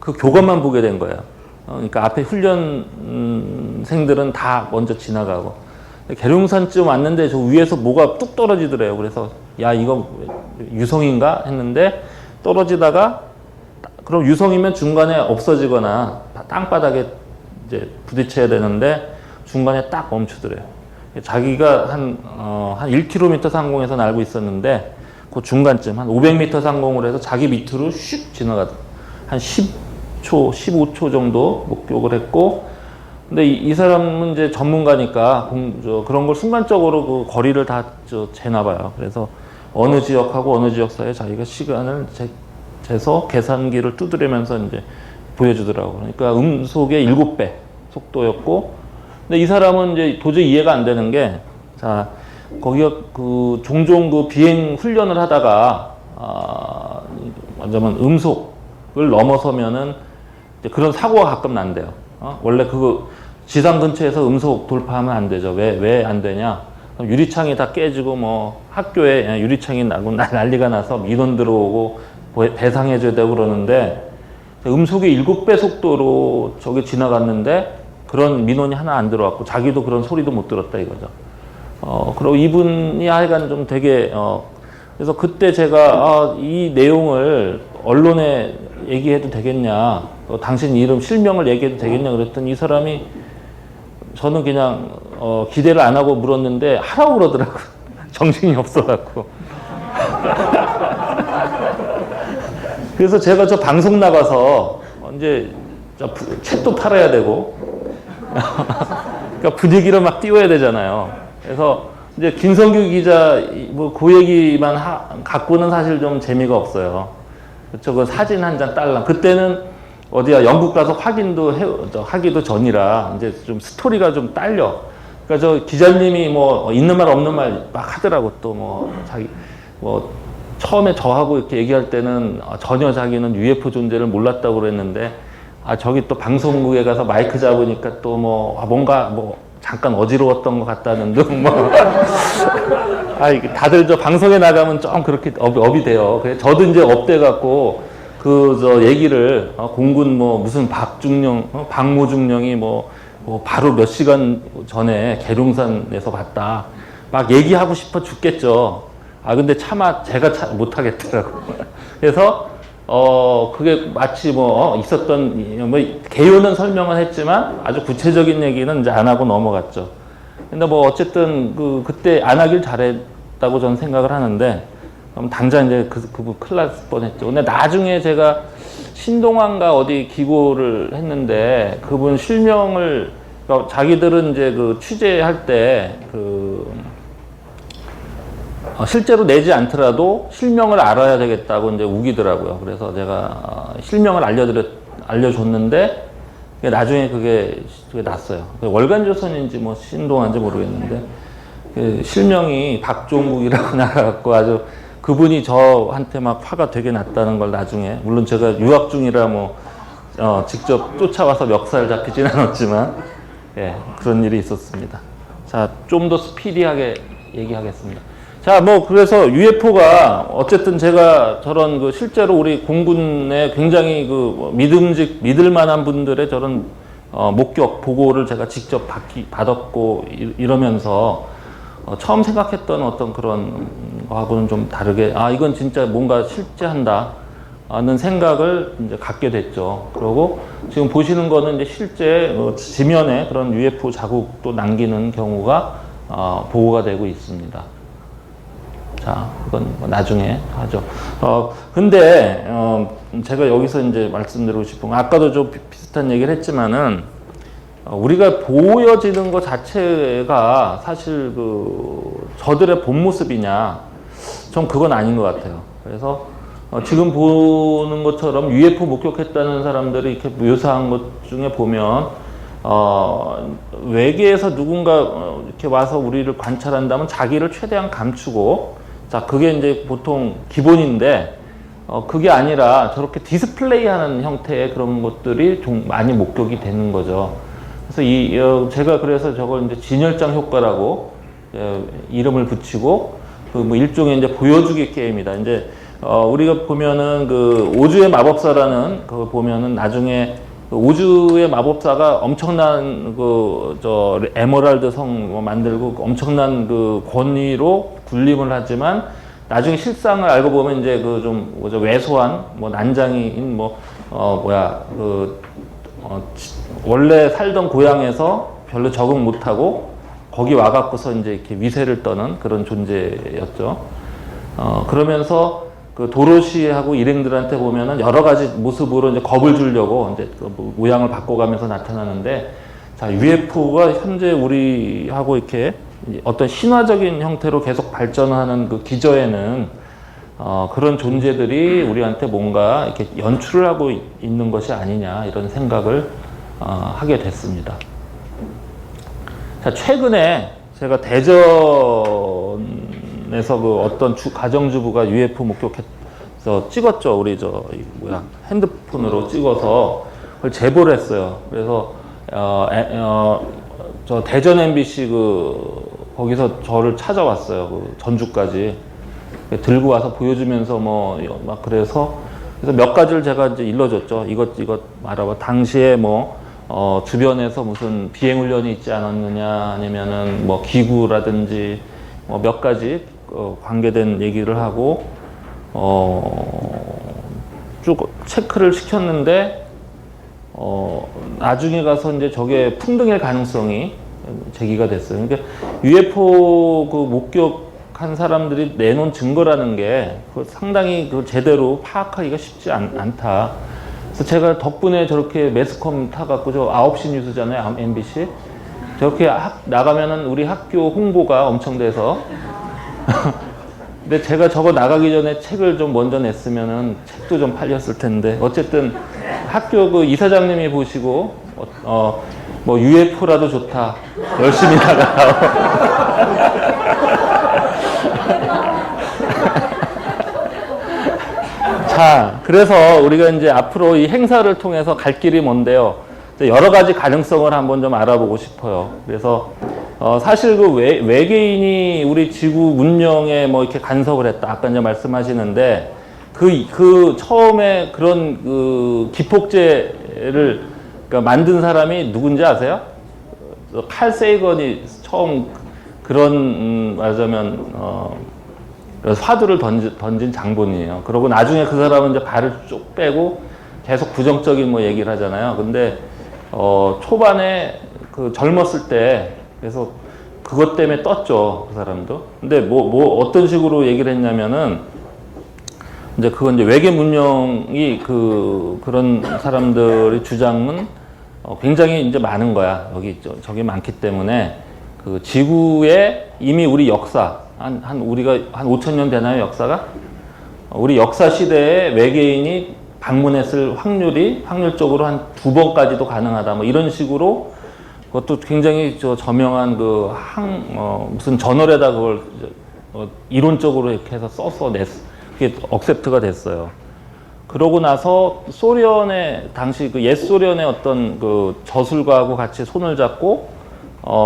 그 교관만 보게 된 거예요. 그러니까 앞에 훈련생들은 다 먼저 지나가고 계룡산쯤 왔는데 저 위에서 뭐가 뚝 떨어지더래요. 그래서 야 이거 유성인가 했는데 떨어지다가 그럼 유성이면 중간에 없어지거나 땅바닥에 이제 부딪혀야 되는데 중간에 딱 멈추더래요. 자기가 한 1km 상공에서 날고 있었는데 그 중간쯤 한 500m 상공으로 해서 자기 밑으로 슉 지나가더라고요. 한 10초, 15초 정도 목격을 했고, 근데 이 사람은 이제 전문가니까 그런 걸 순간적으로 그 거리를 다 재나 봐요. 그래서 어느 지역하고 어느 지역 사이에 자기가 시간을 재서 계산기를 두드리면서 이제 보여주더라고요. 그러니까 음속의 7배 속도였고, 근데 이 사람은 이제 도저히 이해가 안 되는 게, 자, 거기가 그 종종 그 비행 훈련을 하다가, 완전한 음속을 넘어서면은 이제 그런 사고가 가끔 난대요. 원래 그거 지상 근처에서 음속 돌파하면 안 되죠. 왜 안 되냐? 유리창이 다 깨지고 뭐 학교에 유리창이 나고 난리가 나서 민원 들어오고 배상해줘야 되고 그러는데 음속의 7배 속도로 저기 지나갔는데 그런 민원이 하나 안 들어왔고 자기도 그런 소리도 못 들었다 이거죠. 그리고 이분이 하여간 좀 되게 그래서 그때 제가 이 내용을 언론에 얘기해도 되겠냐, 당신 이름 실명을 얘기해도 되겠냐 그랬더니 이 사람이 저는 그냥 기대를 안 하고 물었는데 하라고 그러더라고요. 정신이 없어갖고. 그래서 제가 저 방송 나가서 이제 책도 팔아야 되고 그러니까 분위기를 막 띄워야 되잖아요. 그래서 이제 김성규 기자 뭐 그 얘기만 갖고는 사실 좀 재미가 없어요. 그렇죠. 그 사진 한 장 딸랑. 그때는 어디야 영국 가서 하기도 전이라 이제 좀 스토리가 좀 딸려. 그러니까 저 기자님이 뭐 있는 말 없는 말 막 하더라고. 또 뭐 자기 뭐 처음에 저하고 이렇게 얘기할 때는 전혀 자기는 UFO 존재를 몰랐다고 그랬는데 저기 또 방송국에 가서 마이크 잡으니까 또 뭐 뭔가 뭐 잠깐 어지러웠던 것 같다는 등 뭐 다들 저 방송에 나가면 좀 그렇게 업이 돼요. 그래서 저도 이제 업돼 갖고 저 얘기를 공군 뭐 무슨 박모중령이 뭐 바로 몇 시간 전에 계룡산에서 봤다 막 얘기하고 싶어 죽겠죠. 근데 차마 제가 못 하겠더라고. 그래서 그게 마치 있었던 개요는 설명은 했지만 아주 구체적인 얘기는 이제 안 하고 넘어갔죠. 근데 어쨌든 그때 안 하길 잘했다고 저는 생각을 하는데 당장 이제 그분 큰일 날 뻔했죠. 근데 나중에 제가 신동환과 어디 기고를 했는데 그분 실명을 자기들은 이제 취재할 때 실제로 내지 않더라도 실명을 알아야 되겠다고 이제 우기더라고요. 그래서 제가 실명을 알려줬는데 나중에 그게 났어요. 월간조선인지 뭐 신동환인지 모르겠는데 실명이 박종국이라고 나가갖고 아주 그분이 저한테 막 화가 되게 났다는 걸 나중에, 물론 제가 유학 중이라 직접 쫓아와서 멱살 잡히진 않았지만 그런 일이 있었습니다. 자, 좀 더 스피디하게 얘기하겠습니다. 자, 그래서 UFO가 어쨌든 제가 저런 실제로 우리 공군의 굉장히 믿을 만한 분들의 저런 목격 보고를 제가 직접 받았고 이러면서 처음 생각했던 어떤 그런 거하고는 좀 다르게 이건 진짜 뭔가 실제한다 하는 생각을 이제 갖게 됐죠. 그리고 지금 보시는 거는 이제 실제 지면에 그런 UFO 자국도 남기는 경우가 보고가 되고 있습니다. 자, 이건 나중에 하죠. 근데, 제가 여기서 이제 말씀드리고 싶은 건, 아까도 좀 비슷한 얘기를 했지만은, 우리가 보여지는 것 자체가 사실 저들의 본 모습이냐, 전 그건 아닌 것 같아요. 그래서, 지금 보는 것처럼 UFO 목격했다는 사람들이 이렇게 묘사한 것 중에 보면, 외계에서 누군가 이렇게 와서 우리를 관찰한다면 자기를 최대한 감추고, 자, 그게 이제 보통 기본인데, 그게 아니라 저렇게 디스플레이 하는 형태의 그런 것들이 좀 많이 목격이 되는 거죠. 그래서 제가 그래서 저걸 이제 진열장 효과라고 이름을 붙이고, 일종의 이제 보여주기 게임이다. 이제 우리가 보면은 그 오주의 마법사라는 그 보면은 나중에 그 오주의 마법사가 엄청난 에메랄드 성 만들고 만들고 그 권위로 군림을 하지만 나중에 실상을 알고 보면 이제 그 좀 왜소한 난장이인 원래 살던 고향에서 별로 적응 못하고 거기 와갖고서 이제 이렇게 위세를 떠는 그런 존재였죠. 그러면서 그 도로시하고 일행들한테 보면은 여러 가지 모습으로 이제 겁을 주려고 이제 모양을 바꿔가면서 나타나는데, 자, UFO가 현재 우리하고 이렇게 어떤 신화적인 형태로 계속 발전하는 그 기저에는 그런 존재들이 우리한테 뭔가 이렇게 연출을 하고 있는 것이 아니냐, 이런 생각을 하게 됐습니다. 자, 최근에 제가 대전에서 그 어떤 가정주부가 UFO 목격해서 찍었죠. 우리 핸드폰으로 찍어서 그걸 제보를 했어요. 그래서 저 대전 MBC 거기서 저를 찾아왔어요. 그 전주까지 들고 와서 보여주면서 그래서 몇 가지를 제가 이제 일러줬죠. 이것 말아봐. 당시에 주변에서 무슨 비행훈련이 있지 않았느냐, 아니면은 기구라든지 몇 가지 관계된 얘기를 하고 쭉 체크를 시켰는데 나중에 가서 이제 저게 풍등일 가능성이 제기가 됐어요. 그러니까 UFO 그 목격한 사람들이 내놓은 증거라는 게 상당히 제대로 파악하기가 쉽지 않다. 그래서 제가 덕분에 저렇게 매스컴 타갖고 9시 뉴스잖아요, MBC. 저렇게 나가면은 우리 학교 홍보가 엄청 돼서. 근데 제가 저거 나가기 전에 책을 좀 먼저 냈으면은 책도 좀 팔렸을 텐데. 어쨌든 학교 그 이사장님이 보시고, UFO라도 좋다. 열심히 나가라. 자, 그래서 우리가 이제 앞으로 이 행사를 통해서 갈 길이 뭔데요. 여러 가지 가능성을 한번 좀 알아보고 싶어요. 그래서 사실 그 외계인이 우리 지구 문명에 이렇게 간섭을 했다. 아까 이제 말씀하시는데 그 처음에 그런 그 기폭제를 만든 사람이 누군지 아세요? 칼 세이건이 처음 그런 말하자면 화두를 던진 장본이에요. 그러고 나중에 그 사람은 이제 발을 쭉 빼고 계속 부정적인 얘기를 하잖아요. 근데 초반에 그 젊었을 때 그래서 그것 때문에 떴죠, 그 사람도. 근데 어떤 식으로 얘기를 했냐면은 이제 그건 이제 외계 문명이 그런 사람들의 주장은 굉장히 이제 많은 거야. 저기 많기 때문에 그 지구에 이미 우리 역사 우리가 한 5,000년 되나요, 역사가? 우리 역사 시대에 외계인이 방문했을 확률적으로 한 2번까지도 가능하다. 이런 식으로 그것도 굉장히 저명한 무슨 저널에다 그걸 이론적으로 이렇게 해서 써서 그게 억셉트가 됐어요. 그러고 나서 당시 옛 소련의 어떤 그 저술가하고 같이 손을 잡고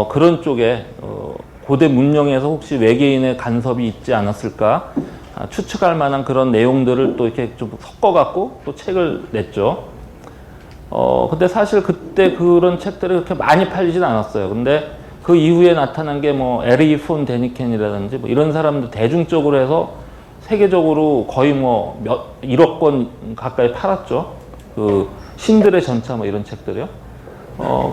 그런 쪽에 고대 문명에서 혹시 외계인의 간섭이 있지 않았을까 추측할 만한 그런 내용들을 또 이렇게 좀 섞어갖고 또 책을 냈죠. 근데 사실 그때 그런 책들이 그렇게 많이 팔리진 않았어요. 근데 그 이후에 나타난 게 에리 폰 데니켄이라든지 이런 사람들 대중적으로 해서 세계적으로 거의 1억 권 가까이 팔았죠. 그 신들의 전차 이런 책들이요.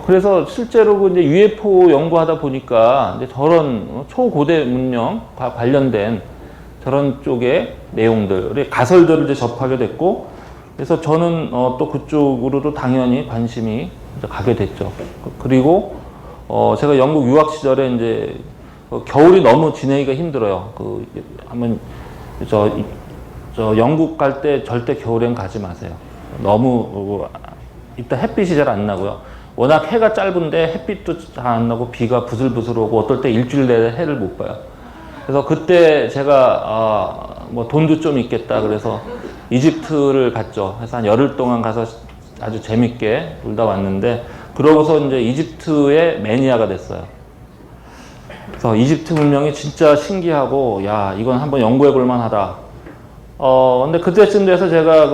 그래서 실제로 이제 UFO 연구하다 보니까 이제 저런 초고대 문명과 관련된 저런 쪽의 내용들의 가설들을 이제 접하게 됐고, 그래서 저는 또 그쪽으로도 당연히 관심이 이제 가게 됐죠. 그리고 제가 영국 유학 시절에 이제 겨울이 너무 지내기가 힘들어요. 한번 저 영국 갈 때 절대 겨울엔 가지 마세요. 너무 이따 햇빛이 잘 안 나고요. 워낙 해가 짧은데 햇빛도 잘 안 나고 비가 부슬부슬 오고 어떨 때 일주일 내내 해를 못 봐요. 그래서 그때 제가 돈도 좀 있겠다 그래서 이집트를 갔죠. 그래서 한 열흘 동안 가서 아주 재밌게 놀다 왔는데, 그러고서 이제 이집트의 매니아가 됐어요. 그래서 이집트 문명이 진짜 신기하고, 야, 이건 한번 연구해 볼 만하다. 근데 그때쯤 돼서 제가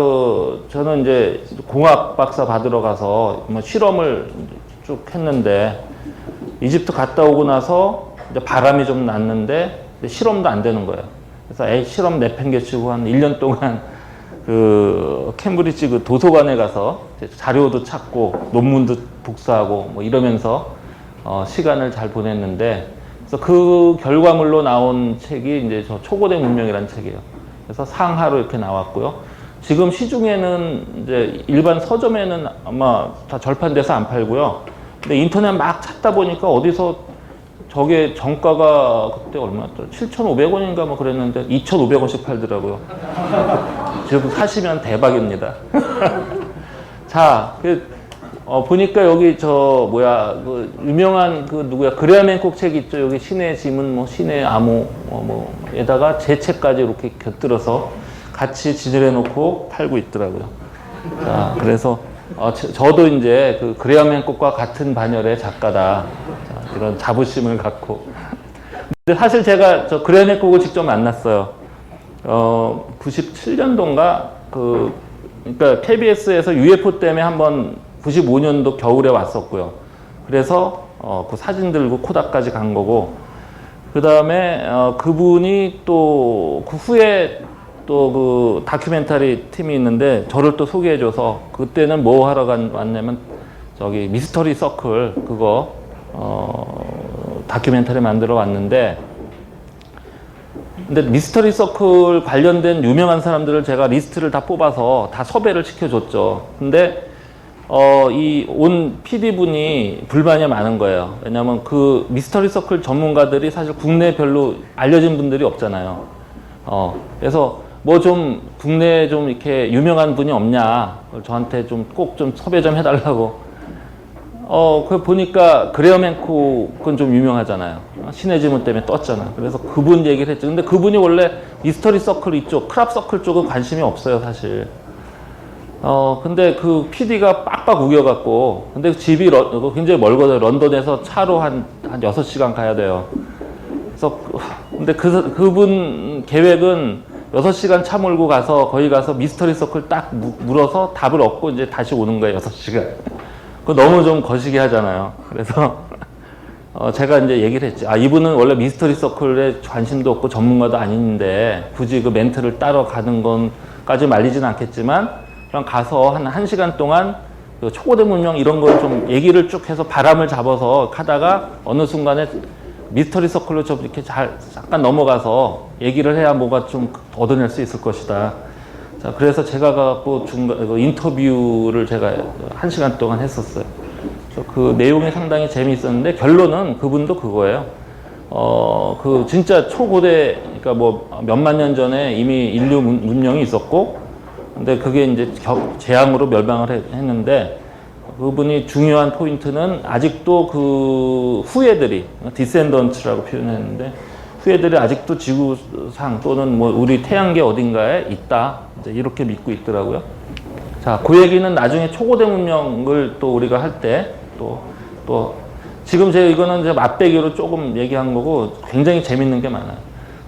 저는 이제 공학 박사 받으러 가서 뭐 실험을 쭉 했는데, 이집트 갔다 오고 나서 이제 바람이 좀 났는데 실험도 안 되는 거예요. 그래서 실험 내팽개치고 한 1년 동안 그 캠브리지 그 도서관에 가서 자료도 찾고 논문도 복사하고 뭐 이러면서 시간을 잘 보냈는데, 그래서 그 결과물로 나온 책이 이제 저 초고대 문명이라는 책이에요. 그래서 상하로 이렇게 나왔고요. 지금 시중에는 이제 일반 서점에는 아마 다 절판돼서 안 팔고요. 근데 인터넷 막 찾다 보니까 어디서 저게 정가가 그때 얼마였더라? 7,500원인가 뭐 그랬는데 2,500원씩 팔더라고요. 지금 사시면 대박입니다. 자, 보니까 여기 그 유명한 그 누구야? 그레엄 행콕 책 있죠? 여기 신의 지문, 뭐 신의 암호, 에다가 제 책까지 이렇게 곁들여서 같이 지질해 놓고 팔고 있더라고요. 자, 그래서 저도 이제 그 그레엄 행콕과 같은 반열의 작가다. 자, 이런 자부심을 갖고. 근데 사실 제가 저 그레엄 행콕을 직접 만났어요. 97년도인가 그러니까 KBS에서 UFO 때문에 한번 95년도 겨울에 왔었고요. 그래서 그 사진 들고 코닥까지 간 거고, 그 다음에 그분이 또 그 후에 또 그 다큐멘터리 팀이 있는데 저를 또 소개해줘서, 그때는 뭐 하러 왔냐면 저기 미스터리 서클 그거 다큐멘터리 만들어 왔는데, 근데 미스터리 서클 관련된 유명한 사람들을 제가 리스트를 다 뽑아서 다 섭외를 시켜줬죠. 근데 이 온 PD분이 불만이 많은 거예요. 왜냐면 그 미스터리 서클 전문가들이 사실 국내에 별로 알려진 분들이 없잖아요. 그래서 뭐 좀 국내에 좀 이렇게 유명한 분이 없냐, 저한테 좀 꼭 좀 섭외 좀 해달라고. 그 보니까 그레엄 행콕은 좀 유명하잖아요. 신의 지문 때문에 떴잖아. 그래서 그분 얘기를 했죠. 근데 그분이 원래 미스터리 서클 이쪽, 크랍 서클 쪽은 관심이 없어요, 사실. 근데 그 PD가 빡빡 우겨갖고, 근데 집이 굉장히 멀거든요. 런던에서 차로 한 6시간 가야 돼요. 그래서, 근데 그분 계획은 6시간 차 몰고 가서, 거기 가서 미스터리 서클 딱 물어서 답을 얻고 이제 다시 오는 거예요, 6시간. 그거 너무 좀 거시기 하잖아요. 그래서, 제가 이제 얘기를 했지. 이분은 원래 미스터리 서클에 관심도 없고 전문가도 아닌데, 굳이 그 멘트를 따러 가는 건까지 말리진 않겠지만, 그럼 가서 한 1시간 동안 그 초고대 문명 이런 걸 좀 얘기를 쭉 해서 바람을 잡아서 하다가 어느 순간에 미스터리 서클로 좀 이렇게 잠깐 넘어가서 얘기를 해야 뭐가 좀 얻어낼 수 있을 것이다. 자, 그래서 제가 갖고 인터뷰를 제가 1시간 동안 했었어요. 그래서 그 내용이 상당히 재미있었는데, 결론은 그분도 그거예요. 그 진짜 초고대, 그러니까 뭐 몇만 년 전에 이미 인류 문명이 있었고, 근데 그게 이제 재앙으로 멸망을 했는데, 그분이 중요한 포인트는 아직도 그 후예들이, 디센던츠라고 표현했는데, 후예들이 아직도 지구상 또는 뭐 우리 태양계 어딘가에 있다. 이제 이렇게 믿고 있더라고요. 자, 그 얘기는 나중에 초고대 문명을 또 우리가 할 때 또 지금 이거는 이제 맛배기로 조금 얘기한 거고 굉장히 재밌는 게 많아요.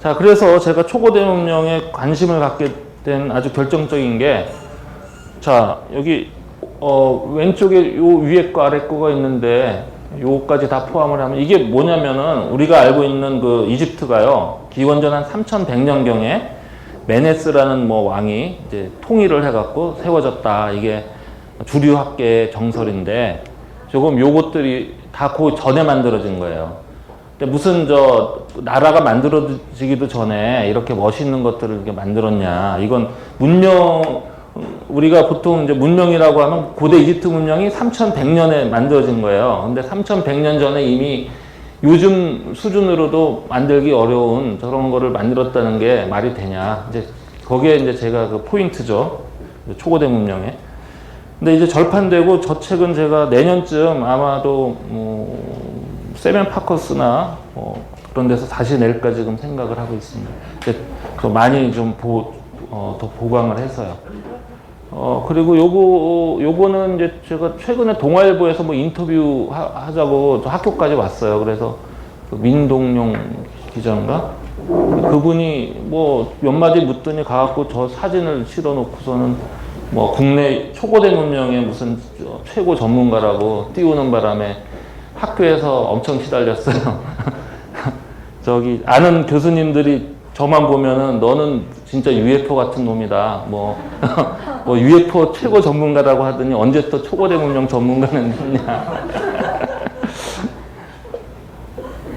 자, 그래서 제가 초고대 문명에 관심을 갖게 된 아주 결정적인 게, 자, 여기 왼쪽에 요 위에 거 아래 거가 있는데 요까지 다 포함을 하면 이게 뭐냐면은, 우리가 알고 있는 그 이집트가요, 기원전 한 3100년경에 메네스라는 뭐 왕이 이제 통일을 해갖고 세워졌다. 이게 주류학계의 정설인데, 조금 요것들이 다 그 전에 만들어진 거예요. 근데 무슨 나라가 만들어지기도 전에 이렇게 멋있는 것들을 이렇게 만들었냐. 이건 우리가 보통 이제 문명이라고 하면 고대 이집트 문명이 3100년에 만들어진 거예요. 근데 3100년 전에 이미 요즘 수준으로도 만들기 어려운 저런 거를 만들었다는 게 말이 되냐. 이제 거기에 이제 제가 그 포인트죠. 초고대 문명에. 근데 이제 절판되고, 저 책은 제가 내년쯤 아마도 세면 파커스나 그런 데서 다시 낼까 지금 생각을 하고 있습니다. 많이 좀 더 보강을 해서요. 그리고 요거는 이제 제가 최근에 동아일보에서 뭐 인터뷰 하자고 학교까지 왔어요. 그래서 그 민동용 기자인가? 그분이 뭐 몇 마디 묻더니 가갖고 저 사진을 실어놓고서는 뭐 국내 초고대 문명의 무슨 최고 전문가라고 띄우는 바람에 학교에서 엄청 시달렸어요. 저기 아는 교수님들이 저만 보면은 너는 진짜 UFO 같은 놈이다. 뭐, 뭐 UFO 최고 전문가라고 하더니 언제 또 초고대 문명 전문가는 했냐.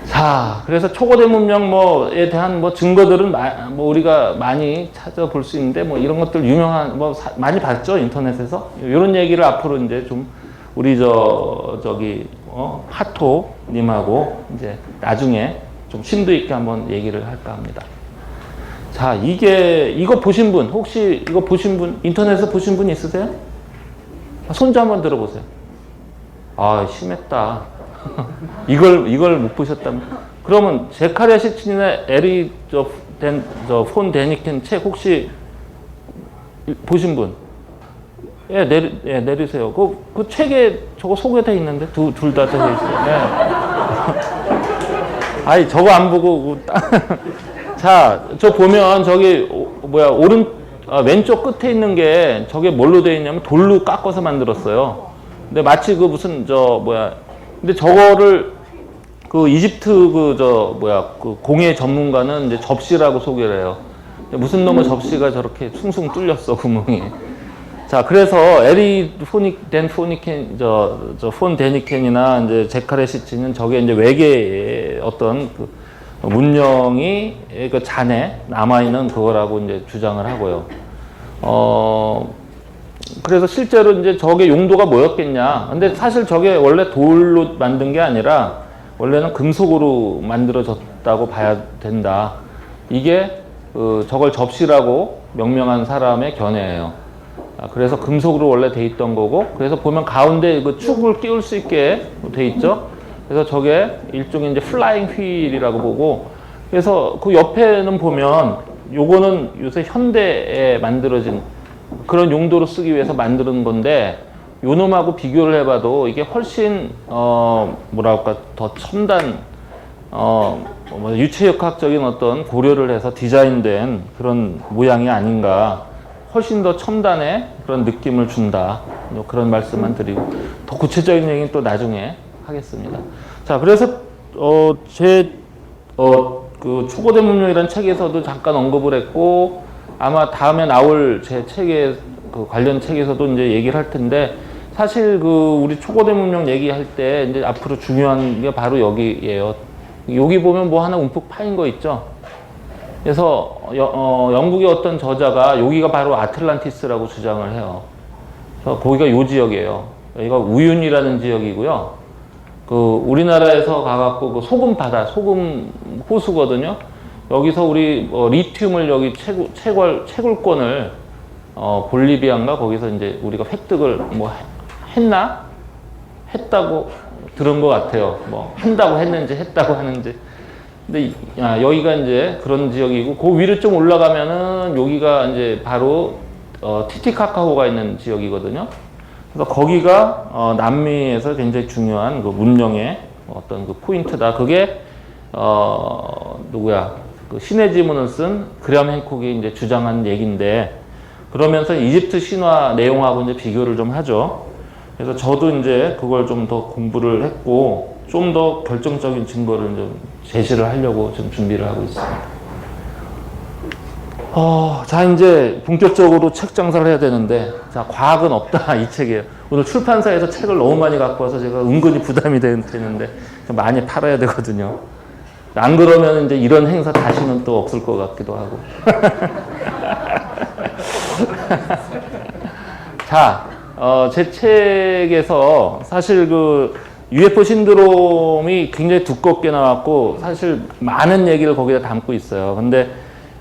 자, 그래서 초고대 문명 뭐에 대한 뭐 증거들은 뭐 우리가 많이 찾아볼 수 있는데 뭐 이런 것들 유명한 뭐 많이 봤죠 인터넷에서. 이런 얘기를 앞으로 이제 좀 우리 저기 하토님하고 이제 나중에 좀 심도 있게 한번 얘기를 할까 합니다. 자, 이거 보신 분 혹시 이거 보신 분 인터넷에서 보신 분 있으세요? 손 좀 한번 들어보세요. 아, 심했다. 이걸 못 보셨다면 그러면 제카리아 시친이나 에리 폰 데니켄 책 혹시 보신 분? 예, 내리세요. 그 책에 저거 소개돼 있는데 둘 다 되어 있어요. 예. 아이 저거 안 보고 자, 저 보면 저기 왼쪽 끝에 있는 게 저게 뭘로 되어 있냐면 돌로 깎아서 만들었어요. 근데 마치 그 무슨 근데 저거를 그 이집트 그 공예 전문가는 이제 접시라고 소개를 해요. 무슨 놈의 접시가 저렇게 숭숭 뚫렸어 구멍이. 자, 그래서 폰 데니켄이나 이제 제카레 시치는 저게 이제 외계의 어떤 그 문명이 그 잔에 남아있는 그거라고 이제 주장을 하고요. 그래서 실제로 이제 저게 용도가 뭐였겠냐. 근데 사실 저게 원래 돌로 만든 게 아니라 원래는 금속으로 만들어졌다고 봐야 된다. 이게 저걸 접시라고 명명한 사람의 견해예요. 그래서 금속으로 원래 돼 있던 거고, 그래서 보면 가운데 그 축을 끼울 수 있게 돼 있죠. 그래서 저게 일종의 이제 플라잉 휠이라고 보고, 그래서 그 옆에는 보면 요거는 요새 현대에 만들어진 그런 용도로 쓰기 위해서 만드는 건데, 요 놈하고 비교를 해봐도 이게 훨씬 더 첨단 유체역학적인 어떤 고려를 해서 디자인된 그런 모양이 아닌가. 훨씬 더 첨단의 그런 느낌을 준다. 그런 말씀만 드리고, 더 구체적인 얘기는 또 나중에 하겠습니다. 자, 그래서 그 초고대 문명이라는 책에서도 잠깐 언급을 했고, 아마 다음에 나올 제 책에 그 관련 책에서도 이제 얘기를 할 텐데, 사실 그 우리 초고대 문명 얘기할 때 이제 앞으로 중요한 게 바로 여기예요. 여기 보면 뭐 하나 움푹 파인 거 있죠. 그래서 영국의 어떤 저자가 여기가 바로 아틀란티스라고 주장을 해요. 그래서 거기가 요 지역이에요. 여기가 우윤이라는 지역이고요. 그 우리나라에서 가갖고 그 소금 바다, 소금 호수거든요. 여기서 우리 리튬을 여기 채굴권을 볼리비아인가 거기서 이제 우리가 획득을 뭐 했다고 들은 것 같아요. 뭐 한다고 했는지 했다고 하는지. 근데 여기가 이제 그런 지역이고, 그 위로 좀 올라가면은 여기가 이제 바로 티티카카호가 있는 지역이거든요. 그래서 거기가 남미에서 굉장히 중요한 그 문명의 어떤 그 포인트다. 그게 그 신의 지문을 쓴 그램 행콕이 이제 주장한 얘기인데, 그러면서 이집트 신화 내용하고 이제 비교를 좀 하죠. 그래서 저도 이제 그걸 좀 더 공부를 했고, 좀 더 결정적인 증거를 좀 제시를 하려고 좀 준비를 하고 있습니다. 자, 이제 본격적으로 책 장사를 해야 되는데, 자, 과학은 없다. 이 책이에요. 오늘 출판사에서 책을 너무 많이 갖고 와서 제가 은근히 부담이 되는데, 많이 팔아야 되거든요. 안 그러면 이제 이런 행사 다시는 또 없을 것 같기도 하고. 자, 제 책에서 사실 그 UFO 신드롬이 굉장히 두껍게 나왔고, 사실 많은 얘기를 거기다 담고 있어요. 근데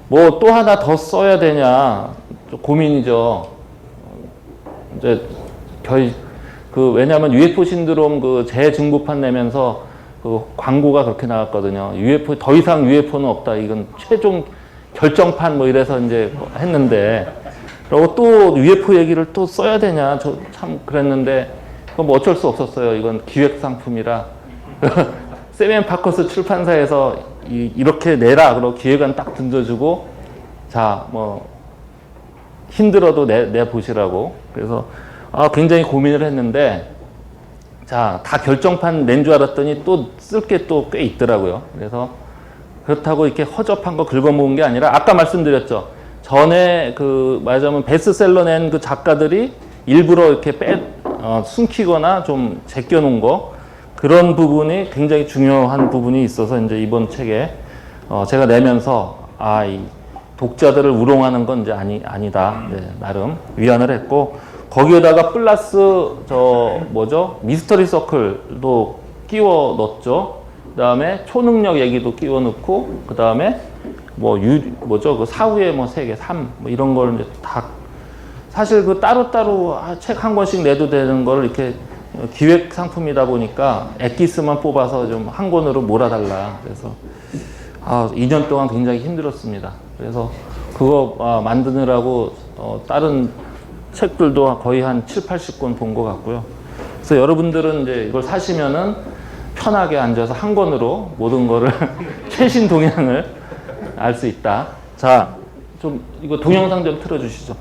뭐 또 하나 더 써야 되냐 좀 고민이죠. 이제 왜냐하면 UFO 신드롬 그 재증보판 내면서 그 광고가 그렇게 나왔거든요. UFO 더 이상 UFO는 없다. 이건 최종 결정판 뭐 이래서 이제 했는데, 그리고 또 UFO 얘기를 또 써야 되냐 저 참 그랬는데, 그건 뭐 어쩔 수 없었어요. 이건 기획 상품이라. 세미앤 파커스 출판사에서 이렇게 내라. 그러고 기획안 딱 던져주고, 자, 뭐, 힘들어도 내보시라고. 그래서, 굉장히 고민을 했는데, 자, 다 결정판 낸 줄 알았더니 또 쓸 게 또 꽤 있더라고요. 그래서 그렇다고 이렇게 허접한 거 긁어모은 게 아니라, 아까 말씀드렸죠. 전에 말하자면 베스트셀러 낸 그 작가들이 일부러 이렇게 숨기거나 좀 제껴놓은 거, 그런 부분이 굉장히 중요한 부분이 있어서 이제 이번 책에 제가 내면서 이 독자들을 우롱하는 건 이제 아니다. 네, 나름 위안을 했고, 거기에다가 플러스 미스터리 서클도 끼워 넣었죠. 그다음에 초능력 얘기도 끼워 넣고, 그다음에 그 사후에 세계 3 이런 걸 이제 다, 사실 따로따로 책 한 권씩 내도 되는 걸 이렇게 기획 상품이다 보니까 엑기스만 뽑아서 좀 한 권으로 몰아달라. 그래서 2년 동안 굉장히 힘들었습니다. 그래서 그거 만드느라고 다른 책들도 거의 한 7, 80권 본 것 같고요. 그래서 여러분들은 이제 이걸 사시면은 편하게 앉아서 한 권으로 모든 거를 최신 동향을 알 수 있다. 자, 좀 이거 동영상 좀 틀어주시죠.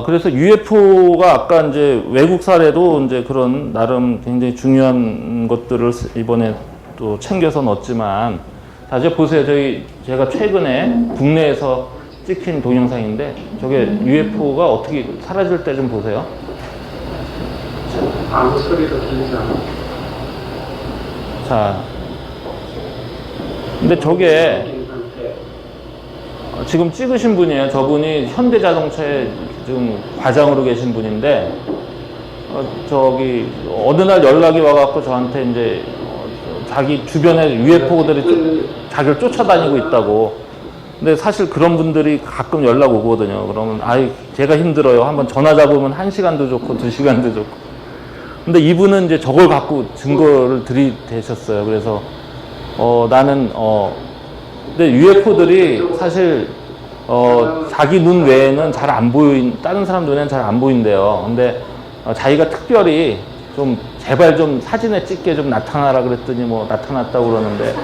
그래서 UFO가 아까 이제 외국 사례도 이제 그런 나름 굉장히 중요한 것들을 이번에 또 챙겨서 넣었지만, 자, 이제 보세요. 제가 최근에 국내에서 찍힌 동영상인데, 저게 UFO가 어떻게 사라질 때 좀 보세요. 아무 소리도 들리지 않아. 자, 근데 저게 지금 찍으신 분이에요. 저분이 현대자동차에 지금 과장으로 계신 분인데, 어느 날 연락이 와갖고 저한테 이제 자기 주변에 UFO들이 자기를 쫓아다니고 있다고. 근데 사실 그런 분들이 가끔 연락 오거든요. 그러면 제가 힘들어요. 한번 전화 잡으면 1시간도 좋고 2시간도 좋고. 근데 이분은 이제 저걸 갖고 증거를 들이대셨어요. 그래서 나는 근데 UFO들이 사실 자기 눈 외에는 잘 안 다른 사람 눈에는 잘 안 보인대요. 근데 자기가 특별히 좀 제발 좀 사진에 찍게 좀 나타나라 그랬더니 나타났다고 그러는데.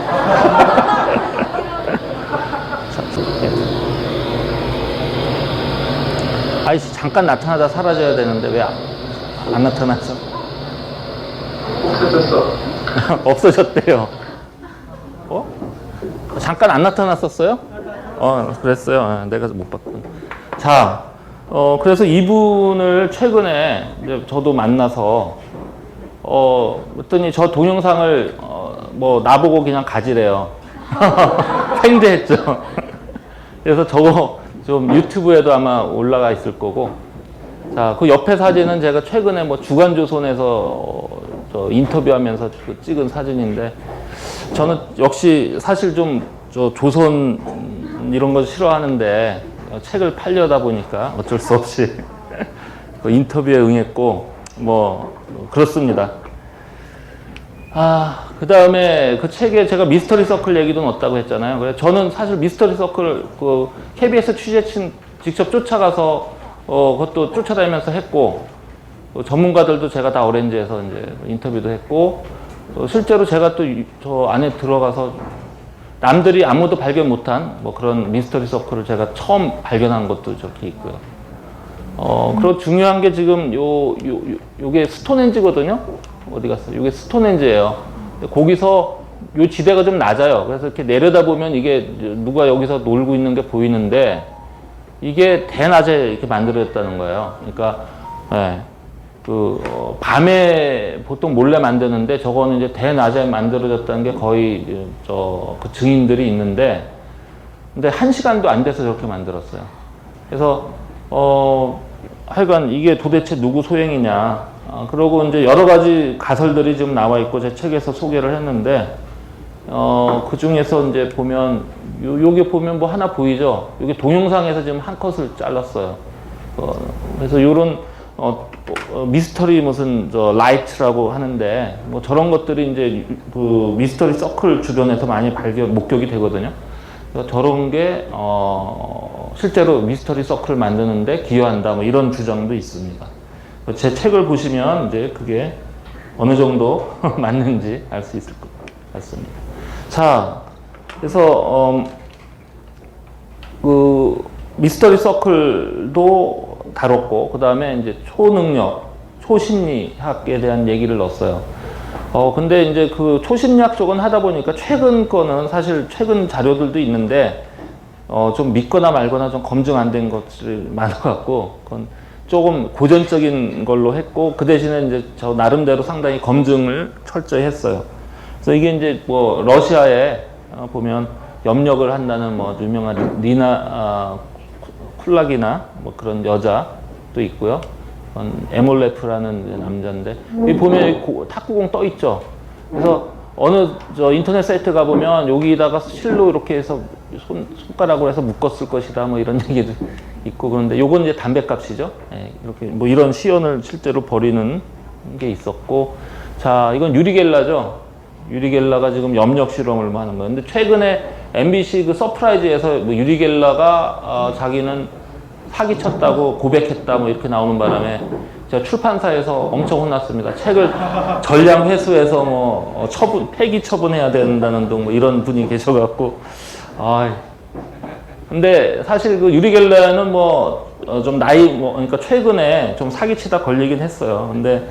아이씨, 잠깐 나타나다 사라져야 되는데 왜 안 나타났죠? 없어졌어. 없어졌대요. 잠깐 안 나타났었어요? 그랬어요. 내가 못 봤군. 자, 그래서 이분을 최근에 이제 저도 만나서, 그랬더니 저 동영상을, 나보고 그냥 가지래요. 횡재했죠. 그래서 저거 좀 유튜브에도 아마 올라가 있을 거고. 자, 그 옆에 사진은 제가 최근에 주간조선에서 인터뷰하면서 찍은 사진인데, 저는 역시 사실 좀 조선 이런 거 싫어하는데 책을 팔려다 보니까 어쩔 수 없이 그 인터뷰에 응했고 그렇습니다. 그 다음에 그 책에 제가 미스터리 서클 얘기도 넣었다고 했잖아요. 그래서 저는 사실 미스터리 서클 KBS 취재진 직접 쫓아가서 그것도 쫓아다니면서 했고, 전문가들도 제가 다 어렌지에서 이제 인터뷰도 했고, 실제로 제가 또 저 안에 들어가서 남들이 아무도 발견 못한 그런 미스터리 서클을 제가 처음 발견한 것도 저기 있고요. 그리고 중요한 게 지금 요게 스톤헨지거든요. 어디 갔어요? 요게 스톤헨지예요. 거기서 요 지대가 좀 낮아요. 그래서 이렇게 내려다보면 이게 누가 여기서 놀고 있는 게 보이는데, 이게 대낮에 이렇게 만들어졌다는 거예요. 그러니까, 밤에 보통 몰래 만드는데, 저거는 이제 대낮에 만들어졌다는 게 거의 그 증인들이 있는데, 근데 1시간도 안 돼서 저렇게 만들었어요. 그래서, 하여간 이게 도대체 누구 소행이냐. 그러고 이제 여러 가지 가설들이 지금 나와 있고, 제 책에서 소개를 했는데, 그 중에서 이제 보면, 요게 보면 하나 보이죠? 요게 동영상에서 지금 한 컷을 잘랐어요. 그래서 요런, 미스터리 라이트라고 하는데, 저런 것들이 이제 그 미스터리 서클 주변에서 많이 목격이 되거든요. 그래서 저런 게, 실제로 미스터리 서클을 만드는데 기여한다, 이런 주장도 있습니다. 제 책을 보시면 이제 그게 어느 정도 맞는지 알 수 있을 것 같습니다. 자, 그래서 그 미스터리 서클도 다뤘고 그 다음에 이제 초능력, 초심리학에 대한 얘기를 넣었어요. 근데 이제 그 초심리학 쪽은 하다 보니까 최근 거는 사실 최근 자료들도 있는데 좀 믿거나 말거나 좀 검증 안 된 것들이 많아갖고 그건 조금 고전적인 걸로 했고 그 대신에 이제 저 나름대로 상당히 검증을 철저히 했어요. 그래서 이게 이제 뭐 러시아에 보면 염력을 한다는 뭐 유명한 리나 쿨락이나 뭐 그런 여자도 있고요. 에몰레프라는 남자인데 여기 보면 탁구공 떠 있죠. 그래서 어느 저 인터넷 사이트 가 보면 여기다가 실로 이렇게 해서 손가락으로 해서 묶었을 것이다 뭐 이런 얘기도 있고 그런데 요건 이제 담배값이죠. 예, 이렇게 뭐 이런 시연을 실제로 벌이는 게 있었고 자 이건 유리겔라죠. 유리겔라가 지금 염력 실험을 하는 거예요. 근데 최근에 MBC 그 서프라이즈에서 뭐 유리겔라가 자기는 사기쳤다고 고백했다 뭐 이렇게 나오는 바람에 제가 출판사에서 엄청 혼났습니다. 책을 전량 회수해서 뭐 폐기 처분해야 된다는 등 뭐 이런 분이 계셔갖고 근데 사실 그 유리겔라는 뭐 좀 나이 뭐 그러니까 최근에 좀 사기치다 걸리긴 했어요. 근데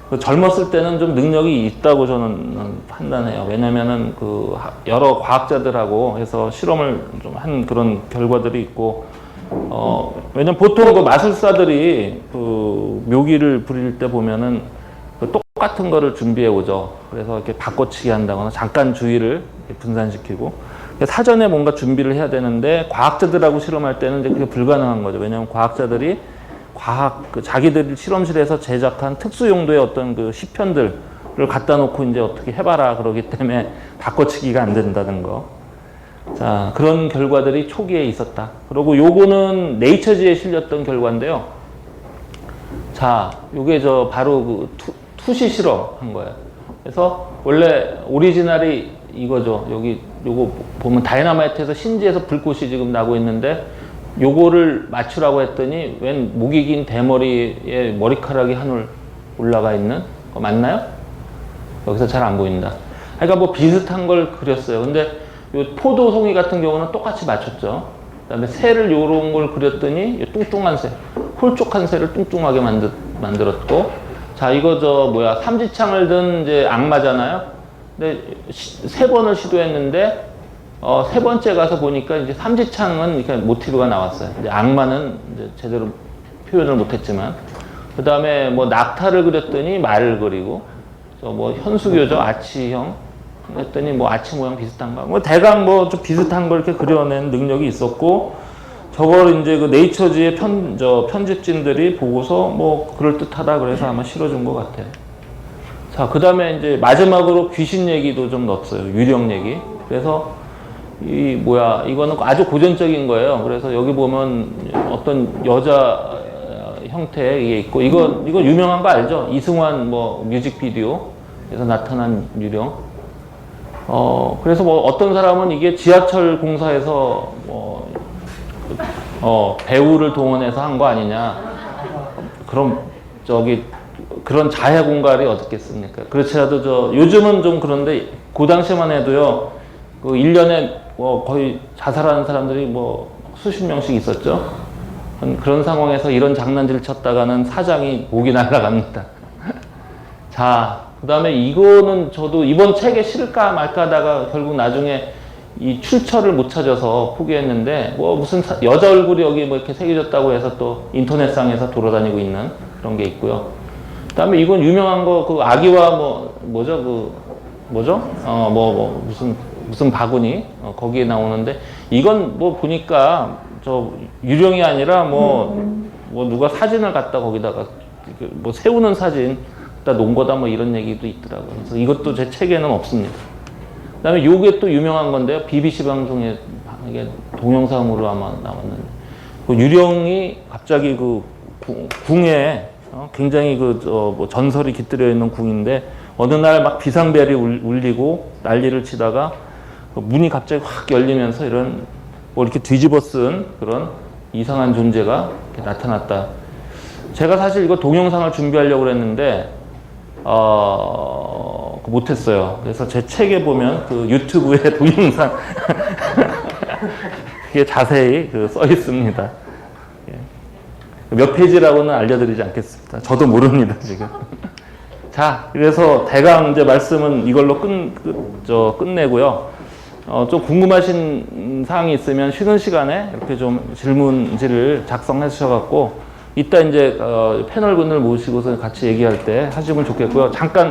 그 젊었을 때는 좀 능력이 있다고 저는 판단해요. 왜냐면은 그 여러 과학자들하고 해서 실험을 좀 한 그런 결과들이 있고 왜냐면 보통 그 마술사들이 그 묘기를 부릴 때 보면은 그 똑같은 거를 준비해 오죠. 그래서 이렇게 바꿔치기 한다거나 잠깐 주의를 분산시키고 사전에 뭔가 준비를 해야 되는데 과학자들하고 실험할 때는 이제 그게 불가능한 거죠. 왜냐면 과학자들이 자기들 실험실에서 제작한 특수 용도의 어떤 그 시편들을 갖다 놓고 이제 어떻게 해봐라 그러기 때문에 바꿔치기가 안 된다는 거. 자, 그런 결과들이 초기에 있었다. 그리고 요거는 네이처지에 실렸던 결과인데요. 자, 요게 바로 그 투시 실험 한 거예요. 그래서 원래 오리지널이 이거죠. 요거 보면 다이너마이트에서 신지에서 불꽃이 지금 나고 있는데 요거를 맞추라고 했더니 웬 목이 긴 대머리에 머리카락이 한올 올라가 있는 거 맞나요? 여기서 잘 안 보인다. 그러니까 뭐 비슷한 걸 그렸어요. 근데 요 포도송이 같은 경우는 똑같이 맞췄죠. 그 다음에 새를 요런 걸 그렸더니 뚱뚱한 새, 홀쭉한 새를 뚱뚱하게 만들었고, 자, 이거 삼지창을 든 이제 악마잖아요. 근데 세 번을 시도했는데, 세 번째 가서 보니까 이제 삼지창은 이렇게 모티브가 나왔어요. 이제 악마는 이제 제대로 표현을 못했지만, 그 다음에 뭐 낙타를 그렸더니 말을 그리고, 뭐 현수교죠, 아치형. 했더니 뭐 아치 모양 비슷한가? 뭐 대강 뭐 좀 비슷한 걸 이렇게 그려낸 능력이 있었고, 저걸 이제 그 네이처지의 편집진들이 보고서 뭐 그럴듯하다 그래서 아마 실어준 것 같아요. 자, 그 다음에 이제 마지막으로 귀신 얘기도 좀 넣었어요. 유령 얘기. 그래서 이거는 아주 고전적인 거예요. 그래서 여기 보면 어떤 여자 형태의 이게 있고, 이거 유명한 거 알죠? 이승환 뭐 뮤직비디오에서 나타난 유령. 그래서 뭐 어떤 사람은 이게 지하철 공사에서 배우를 동원해서 한 거 아니냐. 그럼 그런 자해 공갈이 어떻겠습니까? 그렇지라도 요즘은 좀 그런데 그 당시만 해도요, 그 1년에 거의 자살하는 사람들이 뭐 수십 명씩 있었죠. 그런 상황에서 이런 장난질을 쳤다가는 사장이 목이 날아갑니다. 자, 그 다음에 이거는 저도 이번 책에 실을까 말까 하다가 결국 나중에 이 출처를 못 찾아서 포기했는데, 뭐 무슨 여자 얼굴이 여기 뭐 이렇게 새겨졌다고 해서 또 인터넷상에서 돌아다니고 있는 그런 게 있고요. 그 다음에 이건 유명한 거, 그 아기와 무슨 바구니, 거기에 나오는데, 이건 뭐 보니까 유령이 아니라 뭐 누가 사진을 갖다 거기다가 뭐 세우는 사진 놓은 거다 뭐 이런 얘기도 있더라고요. 그래서 이것도 제 책에는 없습니다. 그 다음에 요게 또 유명한 건데요. BBC 방송에 이게 동영상으로 아마 나왔는데, 그 유령이 갑자기 그 궁에 굉장히 뭐 전설이 깃들여 있는 궁인데, 어느 날 막 비상벨이 울리고 난리를 치다가 그 문이 갑자기 확 열리면서 이런 뭐 이렇게 뒤집어 쓴 그런 이상한 존재가 이렇게 나타났다. 제가 사실 이거 동영상을 준비하려고 그랬는데 못했어요. 그래서 제 책에 보면 그 유튜브의 동영상 그게 자세히 써 있습니다. 예. 몇 페이지라고는 알려드리지 않겠습니다. 저도 모릅니다, 지금. 자, 그래서 대강 이제 말씀은 이걸로 끝내고요. 좀 궁금하신 사항이 있으면 쉬는 시간에 이렇게 좀 질문지를 작성해 주셔갖고 이따 이제 패널 분들 모시고서 같이 얘기할 때 하시면 좋겠고요. 잠깐